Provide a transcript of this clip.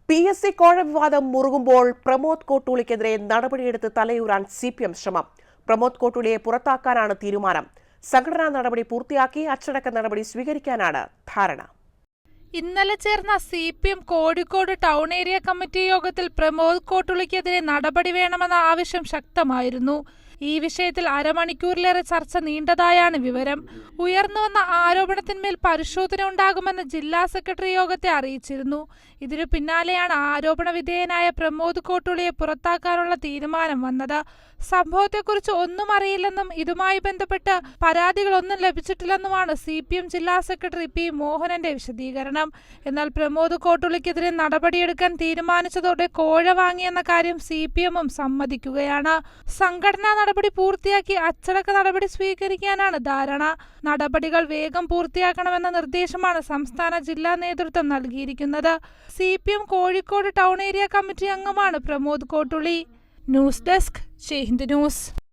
PSC കോഴ വിവാദം മുറുകുമ്പോൾ Pramod കോട്ടൂളിക്കെതിരെ നടപടിയെടുത്ത് തലയൂരാൻ CPM ശ്രമം. പ്രമോദ് കോട്ടൂളിയെ പുറത്താക്കാനാണ് തീരുമാനം. സംഘടനാ നടപടി പൂർത്തിയാക്കി അച്ചടക്ക നടപടി സ്വീകരിക്കാനാണ് ധാരണ. ഇന്നലെ ചേർന്ന CPM Kozhikode town area committee യോഗത്തിൽ പ്രമോദ് കോട്ടൂളിക്കെതിരെ നടപടി വേണമെന്ന ആവശ്യം ശക്തമായിരുന്നു. ഈ വിഷയത്തിൽ അരമണിക്കൂറിലേറെ ചർച്ച നീണ്ടതായാണ് വിവരം. ഉയർന്നുവന്ന ആരോപണത്തിന്മേൽ പരിശോധന ഉണ്ടാകുമെന്ന് ജില്ലാ സെക്രട്ടറി യോഗത്തെ അറിയിച്ചിരുന്നു. ഇതിനു പിന്നാലെയാണ് ആരോപണ വിധേയനായ പ്രമോദ് കോട്ടൂളിയെ പുറത്താക്കാനുള്ള തീരുമാനം വന്നത്. സംഭവത്തെക്കുറിച്ച് ഒന്നും അറിയില്ലെന്നും ഇതുമായി ബന്ധപ്പെട്ട് പരാതികളൊന്നും ലഭിച്ചിട്ടില്ലെന്നുമാണ് CPM ജില്ലാ സെക്രട്ടറി P. മോഹനന്റെ വിശദീകരണം. എന്നാൽ പ്രമോദ് കോട്ടൂളിക്കെതിരെ നടപടിയെടുക്കാൻ തീരുമാനിച്ചതോടെ കോഴ വാങ്ങിയെന്ന കാര്യം CPM-ഉം സമ്മതിക്കുകയാണ്. സംഘടനാ നടപടി പൂർത്തിയാക്കി അച്ചടക്ക നടപടി സ്വീകരിക്കാനാണ് ധാരണ. നടപടികൾ വേഗം പൂർത്തിയാക്കണമെന്ന നിർദ്ദേശമാണ് സംസ്ഥാന ജില്ലാ നേതൃത്വം നൽകിയിരിക്കുന്നത്. CPM Kozhikode town area committee അംഗമാണ് പ്രമോദ് കോട്ടൂളി. ന്യൂസ് ഡെസ്ക്, ജയ് ഹിന്ദ് ന്യൂസ്.